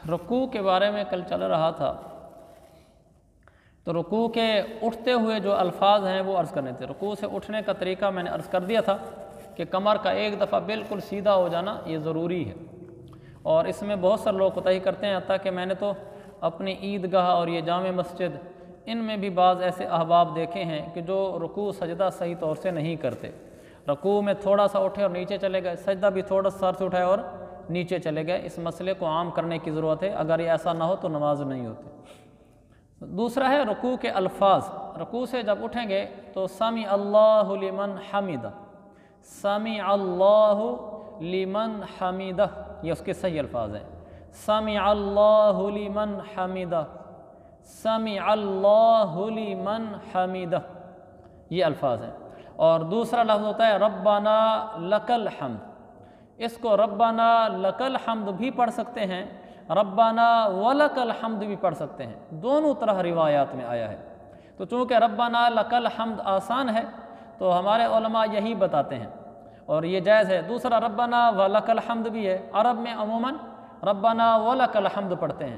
رکوع کے بارے میں کل چل رہا تھا، تو رکوع کے اٹھتے ہوئے جو الفاظ ہیں وہ عرض کرنے تھے۔ رکوع سے اٹھنے کا طریقہ میں نے عرض کر دیا تھا کہ کمر کا ایک دفعہ بالکل سیدھا ہو جانا یہ ضروری ہے، اور اس میں بہت سارے لوگ کوتاہی کرتے ہیں، حتیٰ کہ میں نے تو اپنی عیدگاہ اور یہ جامع مسجد ان میں بھی بعض ایسے احباب دیکھے ہیں کہ جو رکوع سجدہ صحیح طور سے نہیں کرتے۔ رکوع میں تھوڑا سا اٹھے اور نیچے چلے گئے، سجدہ بھی تھوڑا سا سر سے اٹھائے اور نیچے چلے گئے۔ اس مسئلے کو عام کرنے کی ضرورت ہے، اگر یہ ایسا نہ ہو تو نماز نہیں ہوتی۔ دوسرا ہے رکوع کے الفاظ۔ رکوع سے جب اٹھیں گے تو سمع اللہ لمن حمدہ، سمع اللہ لمن حمدہ، یہ اس کے صحیح الفاظ ہیں۔ سمع اللہ لمن حمدہ، سمع اللہ لمن حمدہ، یہ الفاظ ہیں۔ اور دوسرا لفظ ہوتا ہے ربنا لک الحمد، اس کو ربنا لک الحمد بھی پڑھ سکتے ہیں، ربنا ولک الحمد بھی پڑھ سکتے ہیں، دونوں طرح روایات میں آیا ہے۔ تو چونکہ ربنا لک الحمد آسان ہے تو ہمارے علماء یہی بتاتے ہیں اور یہ جائز ہے۔ دوسرا ربنا ولک الحمد بھی ہے، عرب میں عموماً ربنا ولک الحمد پڑھتے ہیں۔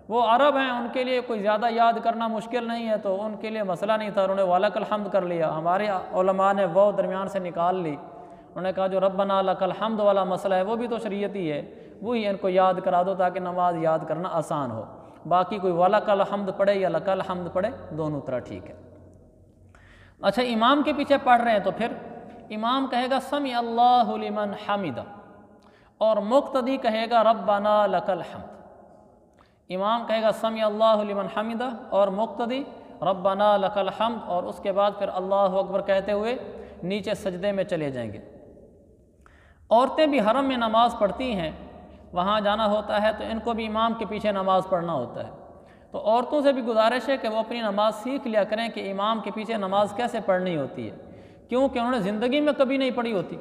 وہ عرب ہیں، ان کے لیے کوئی زیادہ یاد کرنا مشکل نہیں ہے، تو ان کے لیے مسئلہ نہیں تھا، انہوں نے ولک الحمد کر لیا۔ ہمارے علماء نے وہ درمیان سے نکال لی، انہوں نے کہا جو ربنا لک الحمد والا مسئلہ ہے وہ بھی تو شریعتی ہے، وہی ان کو یاد کرا دو تاکہ نماز یاد کرنا آسان ہو۔ باقی کوئی ولک الحمد پڑھے یا لک الحمد پڑھے، دونوں طرح ٹھیک ہے۔ اچھا، امام کے پیچھے پڑھ رہے ہیں تو پھر امام کہے گا سمع اللہ لمن حمدہ، اور مقتدی کہے گا ربنا لک الحمد۔ امام کہے گا سمع اللہ لمن حمدہ اور مقتدی ربنا لک الحمد، اور اس کے بعد پھر اللہ اکبر کہتے ہوئے نیچے سجدے میں چلے جائیں گے۔ عورتیں بھی حرم میں نماز پڑھتی ہیں، وہاں جانا ہوتا ہے تو ان کو بھی امام کے پیچھے نماز پڑھنا ہوتا ہے۔ تو عورتوں سے بھی گزارش ہے کہ وہ اپنی نماز سیکھ لیا کریں کہ امام کے پیچھے نماز کیسے پڑھنی ہوتی ہے، کیونکہ انہوں نے زندگی میں کبھی نہیں پڑھی ہوتی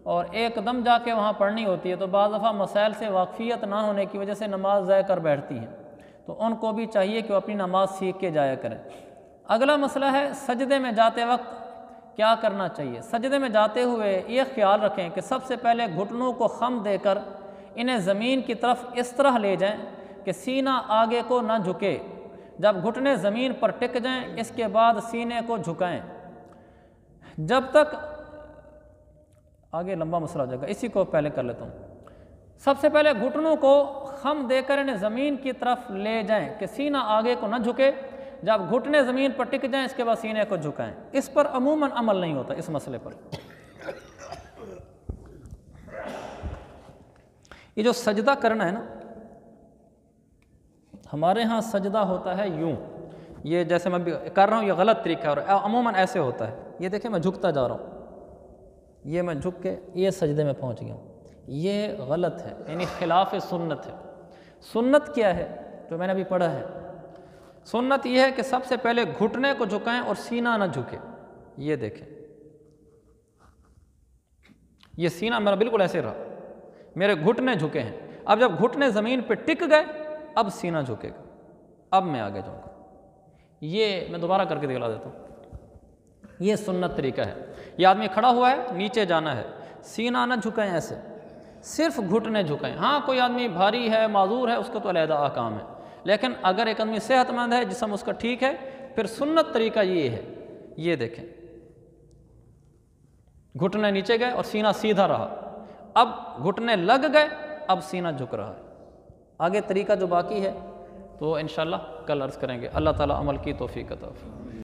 اور ایک دم جا کے وہاں پڑھنی ہوتی ہے، تو بعض دفعہ مسائل سے واقفیت نہ ہونے کی وجہ سے نماز ضائع کر بیٹھتی ہیں، تو ان کو بھی چاہیے کہ وہ اپنی نماز سیکھ کے جایا کریں۔ اگلا مسئلہ ہے سجدے میں جاتے وقت کیا کرنا چاہیے۔ سجدے میں جاتے ہوئے یہ خیال رکھیں کہ سب سے پہلے گھٹنوں کو خم دے کر انہیں زمین کی طرف اس طرح لے جائیں کہ سینہ آگے کو نہ جھکے۔ جب گھٹنے زمین پر ٹک جائیں اس کے بعد سینے کو جھکائیں، جب تک آگے لمبا مسئلہ ہو جائے گا، اسی کو پہلے کر لیتا ہوں۔ سب سے پہلے گھٹنوں کو خم دے کر انہیں زمین کی طرف لے جائیں کہ سینہ آگے کو نہ جھکے، جب گھٹنے زمین پر ٹک جائیں اس کے بعد سینے کو جھکائیں۔ اس پر عموماً عمل نہیں ہوتا، اس مسئلے پر۔ یہ جو سجدہ کرنا ہے نا، ہمارے ہاں سجدہ ہوتا ہے یوں، یہ جیسے میں کر رہا ہوں یہ غلط طریقہ ہے، اور عموماً ایسے ہوتا ہے۔ یہ دیکھیں میں جھکتا جا رہا ہوں، یہ میں جھک کے یہ سجدے میں پہنچ گیا ہوں، یہ غلط ہے، یعنی خلاف سنت ہے۔ سنت کیا ہے جو میں نے ابھی پڑھا ہے؟ سنت یہ ہے کہ سب سے پہلے گھٹنے کو جھکائیں اور سینہ نہ جھکے۔ یہ دیکھیں، یہ سینہ میرا بالکل ایسے رہا، میرے گھٹنے جھکے ہیں۔ اب جب گھٹنے زمین پہ ٹک گئے اب سینہ جھکے گا، اب میں آگے جاؤں گا۔ یہ میں دوبارہ کر کے دکھلا دیتا ہوں، یہ سنت طریقہ ہے۔ یہ آدمی کھڑا ہوا ہے، نیچے جانا ہے، سینہ نہ جھکائیں ایسے، صرف گھٹنے جھکائیں۔ ہاں کوئی آدمی بھاری ہے، معذور ہے، اس کو تو علیحدہ احکام ہے، لیکن اگر ایک آدمی صحت مند ہے، جسم اس کا ٹھیک ہے، پھر سنت طریقہ یہ ہے۔ یہ دیکھیں، گھٹنے نیچے گئے اور سینہ سیدھا رہا، اب گھٹنے لگ گئے، اب سینہ جھک رہا ہے۔ آگے طریقہ جو باقی ہے تو انشاءاللہ کل عرض کریں گے۔ اللہ تعالیٰ عمل کی توفیق عطا فرمائے۔